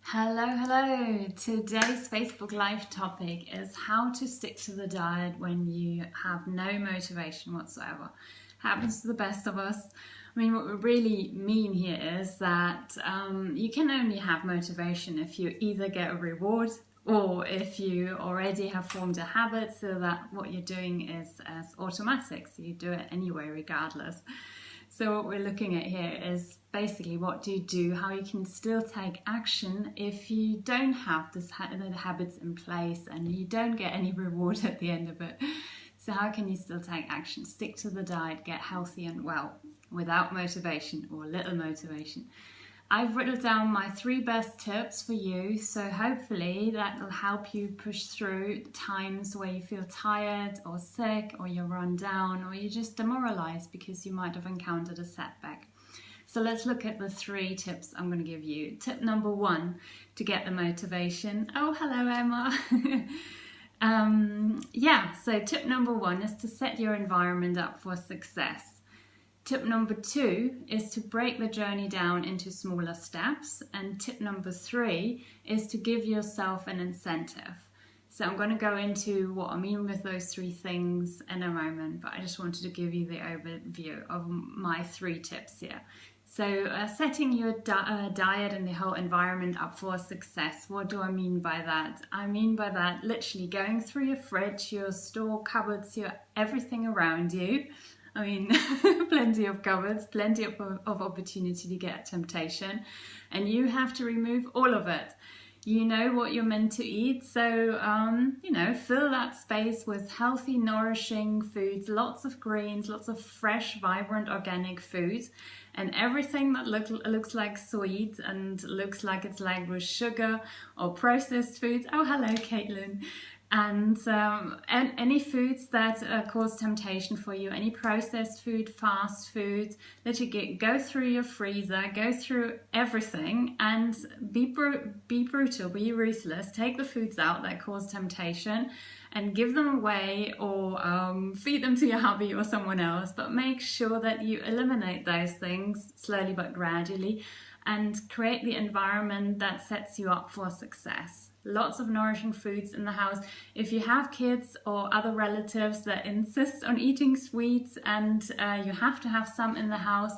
Hello. Today's Facebook Live topic is how to stick to the diet when you have no motivation whatsoever. Happens to the best of us. I mean, what we really mean here is that you can only have motivation if you either get a reward or if you already have formed a habit so that what you're doing is as automatic, so you do it anyway regardless. So what we're looking at here is basically what do you do, how you can still take action if you don't have the habits in place and you don't get any reward at the end of it. So how can you still take action, stick to the diet, get healthy and well without motivation or little motivation? I've written down my 3 best tips for you, so hopefully that will help you push through times where you feel tired or sick or you're run down or you're just demoralized because you might have encountered a setback. So let's look at the 3 tips I'm going to give you. Tip number 1, to get the motivation. Oh, hello Emma. So tip number 1 is to set your environment up for success. Tip number 2 is to break the journey down into smaller steps. And tip number 3 is to give yourself an incentive. So I'm going to go into what I mean with those 3 things in a moment, but I just wanted to give you the overview of my 3 tips here. So setting your diet and the whole environment up for success. What do I mean by that? I mean by that literally going through your fridge, your store cupboards, your everything around you. I mean, plenty of cupboards, plenty of opportunity to get temptation, and you have to remove all of it. You know what you're meant to eat, so, fill that space with healthy, nourishing foods, lots of greens, lots of fresh, vibrant, organic foods, and everything that looks like sweet and looks like it's laden with sugar or processed foods. Oh, hello, Caitlin. And any foods that cause temptation for you, any processed food, fast food, that you go through your freezer, go through everything and be brutal, be ruthless, take the foods out that cause temptation and give them away or feed them to your hubby or someone else, but make sure that you eliminate those things slowly but gradually and create the environment that sets you up for success. Lots of nourishing foods in the house. If you have kids or other relatives that insist on eating sweets and you have to have some in the house,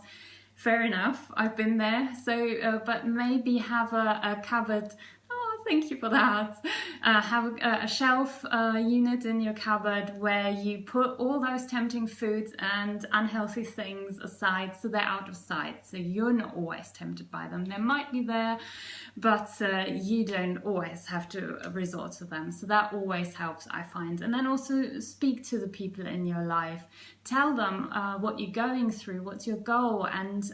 fair enough, I've been there. So, but maybe have a cupboard. Oh, thank you for that. Have a shelf unit in your cupboard where you put all those tempting foods and unhealthy things aside so they're out of sight. So you're not always tempted by them. They might be there, but you don't always have to resort to them. So that always helps, I find. And then also speak to the people in your life. Tell them what you're going through, what's your goal, and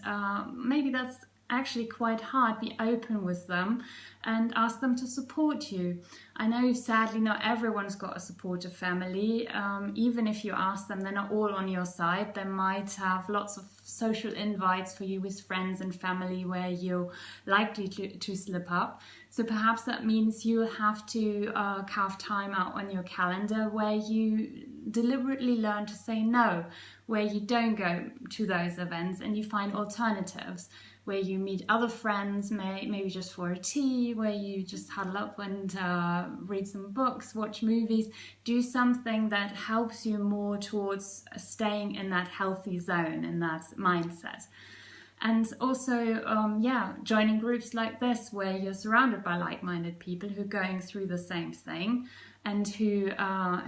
maybe that's actually quite hard. Be open with them and ask them to support you. I know sadly not everyone's got a supportive family. Even if you ask them, they're not all on your side. They might have lots of social invites for you with friends and family where you're likely to slip up. So perhaps that means you have to carve time out on your calendar where you deliberately learn to say no, where you don't go to those events and you find alternatives, where you meet other friends, maybe just for a tea, where you just huddle up and read some books, watch movies, do something that helps you more towards staying in that healthy zone, in that mindset. And also, joining groups like this where you're surrounded by like-minded people who are going through the same thing and who are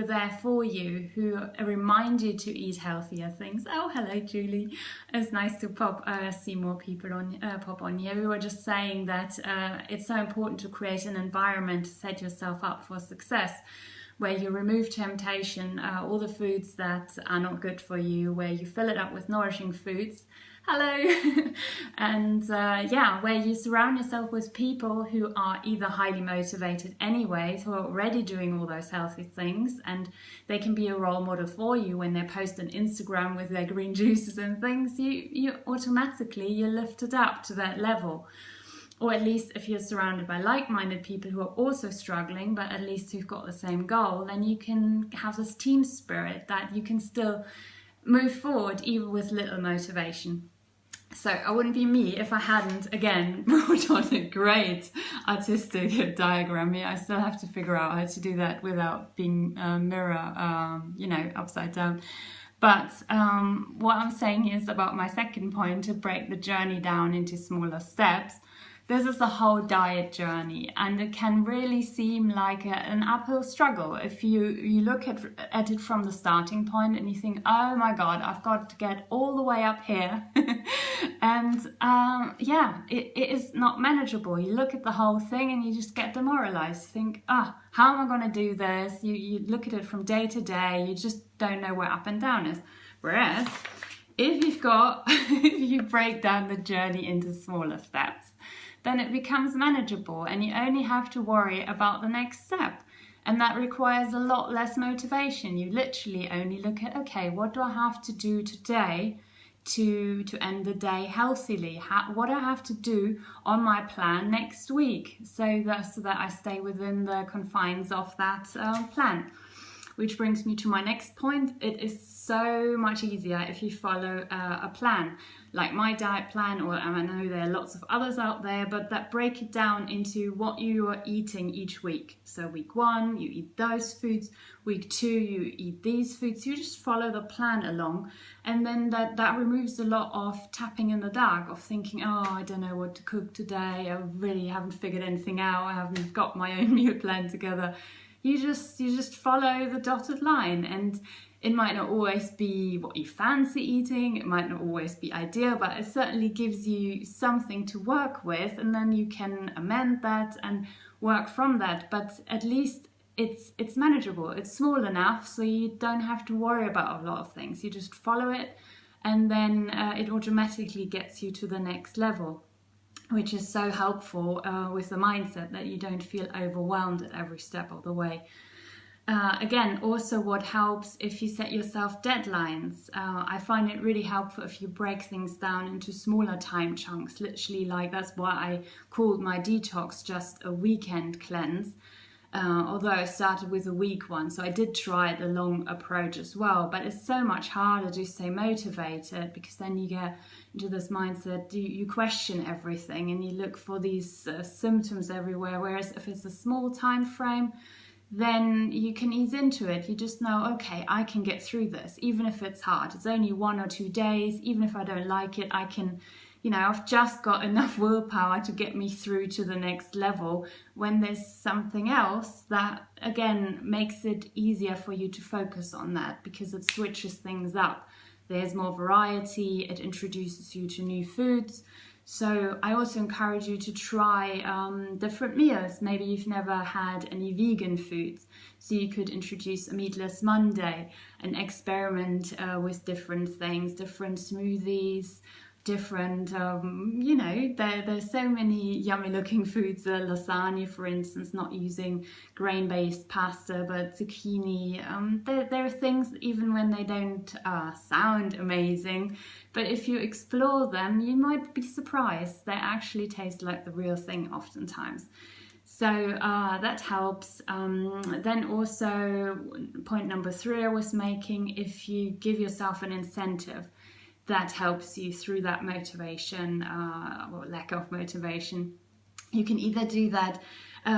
there for you, who remind you to eat healthier things. Oh, hello, Julie. It's nice to see more people pop on here. We were just saying that it's so important to create an environment to set yourself up for success, where you remove temptation, all the foods that are not good for you, where you fill it up with nourishing foods. Hello. And where you surround yourself with people who are either highly motivated anyway, who are already doing all those healthy things, and they can be a role model for you when they post on Instagram with their green juices and things. You automatically, you're lifted up to that level. Or at least if you're surrounded by like-minded people who are also struggling, but at least who've got the same goal, then you can have this team spirit that you can still move forward even with little motivation. So I wouldn't be me if I hadn't, again, brought on a great artistic diagram here. I still have to figure out how to do that without being mirror, upside down. But what I'm saying is about my second point, to break the journey down into smaller steps. This is the whole diet journey, and it can really seem like an uphill struggle if you look at it from the starting point and you think, oh my God, I've got to get all the way up here. And it is not manageable. You look at the whole thing and you just get demoralized. You think, how am I going to do this? You look at it from day to day, you just don't know where up and down is. Whereas if you break down the journey into smaller steps, then it becomes manageable and you only have to worry about the next step. And that requires a lot less motivation. You literally only look at, okay, what do I have to do today to end the day healthily? What do I have to do on my plan next week so that I stay within the confines of that plan? Which brings me to my next point. It is so much easier if you follow a plan, like my diet plan, or I know there are lots of others out there, but that break it down into what you are eating each week. So week 1, you eat those foods. Week 2, you eat these foods. You just follow the plan along. And then that removes a lot of tapping in the dark, of thinking, oh, I don't know what to cook today. I really haven't figured anything out. I haven't got my own meal plan together. You just follow the dotted line, and it might not always be what you fancy eating, it might not always be ideal, but it certainly gives you something to work with, and then you can amend that and work from that. But at least it's manageable, it's small enough so you don't have to worry about a lot of things. You just follow it, and then it automatically gets you to the next level, which is so helpful with the mindset that you don't feel overwhelmed at every step of the way. Again, also what helps if you set yourself deadlines. I find it really helpful if you break things down into smaller time chunks, literally, like that's why I called my detox just a weekend cleanse. Although I started with a week one, so I did try the long approach as well, but it's so much harder to stay motivated, because then you get into this mindset, you question everything and you look for these symptoms everywhere. Whereas if it's a small time frame, then you can ease into it. You just know, okay, I can get through this, even if it's hard. It's only 1 or 2 days. Even if I don't like it, I can, I've just got enough willpower to get me through to the next level, when there's something else that, again, makes it easier for you to focus on that, because it switches things up. There's more variety, it introduces you to new foods. So I also encourage you to try different meals. Maybe you've never had any vegan foods, so you could introduce a meatless Monday and experiment with different things, different smoothies, different, there's so many yummy looking foods. Lasagna, for instance, not using grain-based pasta, but zucchini. There are things, even when they don't sound amazing, but if you explore them, you might be surprised. They actually taste like the real thing oftentimes. So that helps. Then also, point number 3 I was making, if you give yourself an incentive, that helps you through that motivation or lack of motivation. You can either do that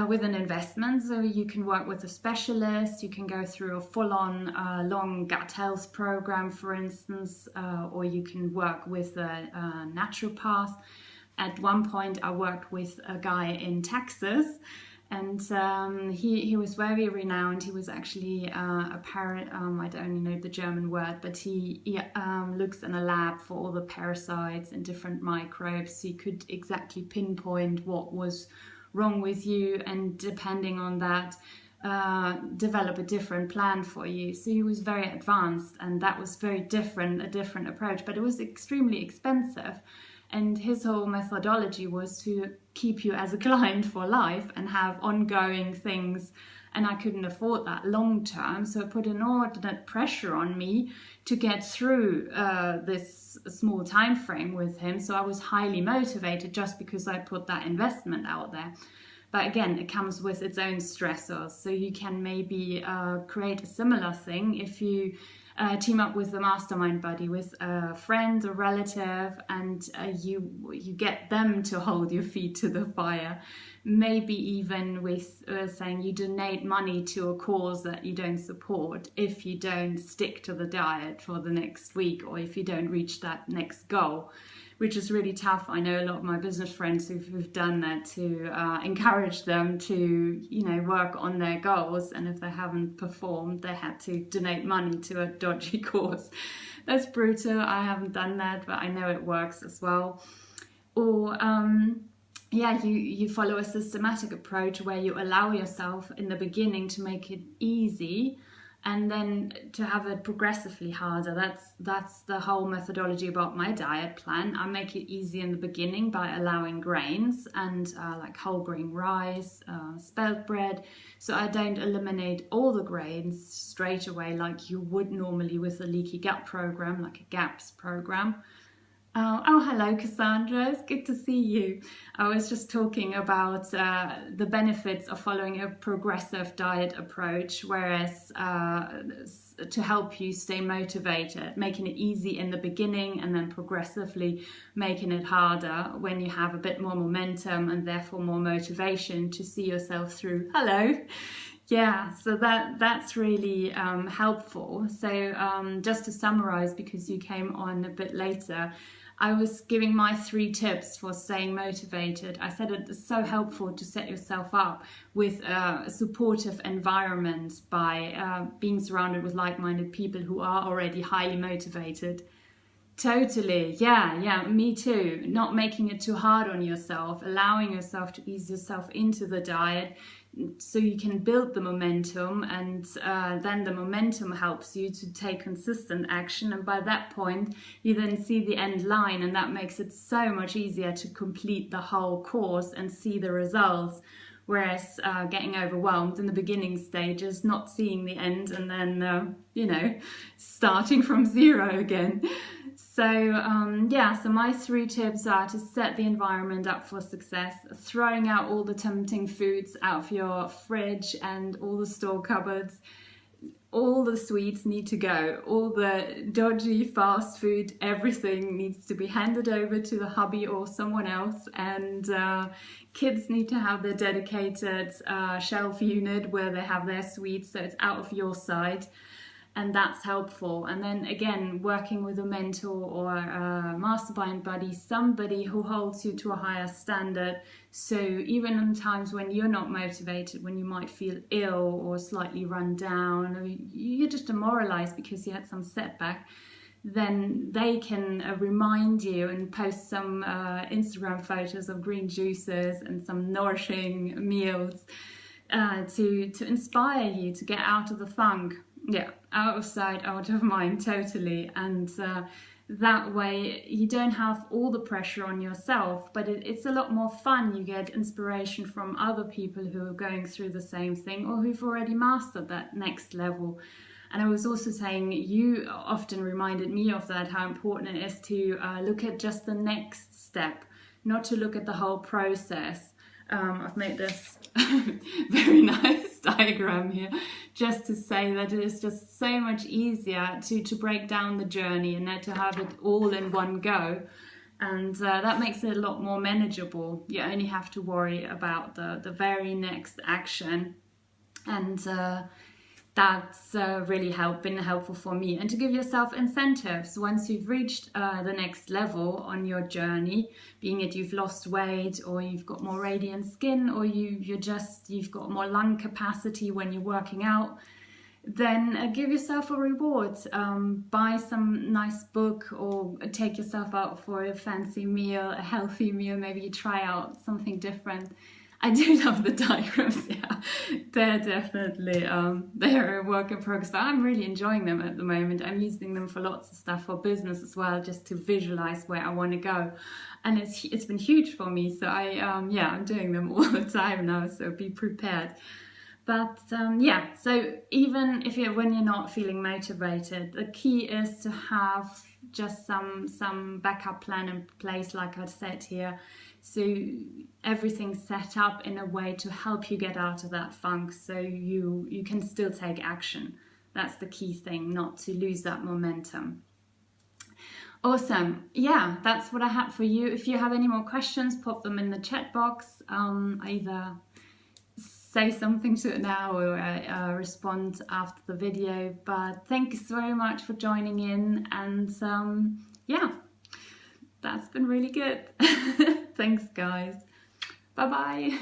with an investment, so you can work with a specialist, you can go through a full-on long gut health program, for instance, or you can work with a naturopath. At one point I worked with a guy in Texas, and he was very renowned. He was actually I don't only know the German word, but he looks in a lab for all the parasites and different microbes, so he could exactly pinpoint what was wrong with you, and depending on that, develop a different plan for you. So he was very advanced, and that was very different, a different approach, but it was extremely expensive. And his whole methodology was to keep you as a client for life and have ongoing things. And I couldn't afford that long term. So it put inordinate pressure on me to get through this small time frame with him. So I was highly motivated just because I put that investment out there. But again, it comes with its own stressors. So you can maybe create a similar thing if you team up with a mastermind buddy, with a friend or relative, and you get them to hold your feet to the fire. Maybe even with saying you donate money to a cause that you don't support if you don't stick to the diet for the next week, or if you don't reach that next goal, which is really tough. I know a lot of my business friends who've done that, to encourage them to, work on their goals. And if they haven't performed, they had to donate money to a dodgy cause. That's brutal. I haven't done that, but I know it works as well. Or, you follow a systematic approach where you allow yourself in the beginning to make it easy, and then to have it progressively harder. That's the whole methodology about my diet plan. I make it easy in the beginning by allowing grains and like whole grain rice, spelt bread. So I don't eliminate all the grains straight away like you would normally with a leaky gut program, like a GAPS program. Oh, hello, Cassandra. It's good to see you. I was just talking about the benefits of following a progressive diet approach, whereas to help you stay motivated, making it easy in the beginning and then progressively making it harder when you have a bit more momentum and therefore more motivation to see yourself through. Hello. Yeah, so that's really helpful. So just to summarize, because you came on a bit later, I was giving my 3 tips for staying motivated. I said it's so helpful to set yourself up with a supportive environment by being surrounded with like-minded people who are already highly motivated. Totally, yeah, me too. Not making it too hard on yourself, allowing yourself to ease yourself into the diet so you can build the momentum, and then the momentum helps you to take consistent action, and by that point you then see the end line, and that makes it so much easier to complete the whole course and see the results. Whereas getting overwhelmed in the beginning stages, not seeing the end, and then, starting from zero again. So my 3 tips are to set the environment up for success, throwing out all the tempting foods out of your fridge and all the store cupboards. All the sweets need to go, all the dodgy fast food, everything needs to be handed over to the hubby or someone else, and kids need to have their dedicated shelf unit where they have their sweets, so it's out of your sight, and that's helpful. And then again, working with a mentor or a mastermind buddy, somebody who holds you to a higher standard, so even in times when you're not motivated, when you might feel ill or slightly run down, or you're just demoralized because you had some setback, then they can remind you and post some Instagram photos of green juices and some nourishing meals to inspire you to get out of the funk. Yeah, out of sight, out of mind, totally. And that way you don't have all the pressure on yourself, but it's a lot more fun. You get inspiration from other people who are going through the same thing or who've already mastered that next level. And I was also saying, you often reminded me of that, how important it is to look at just the next step, not to look at the whole process. I've made this very nice diagram here just to say that it is just so much easier to break down the journey and not to have it all in one go. And that makes it a lot more manageable. You only have to worry about the very next action. And that's really been helpful for me. And to give yourself incentives once you've reached the next level on your journey, being it you've lost weight or you've got more radiant skin, or you've got more lung capacity when you're working out, then give yourself a reward. Buy some nice book or take yourself out for a fancy meal, a healthy meal. Maybe you try out something different. I do love the diagrams, yeah. They're definitely, they're a work in progress, but I'm really enjoying them at the moment. I'm using them for lots of stuff, for business as well, just to visualize where I want to go. And it's been huge for me, so I'm doing them all the time now, so be prepared. But so even when you're not feeling motivated, the key is to have just some backup plan in place, like I said here. So everything's set up in a way to help you get out of that funk, so you can still take action. That's the key thing, not to lose that momentum. Awesome. Yeah, that's what I had for you. If you have any more questions, pop them in the chat box. Either say something to it now or respond after the video. But thank you so much for joining in. And yeah, that's been really good. Thanks, guys. Bye-bye.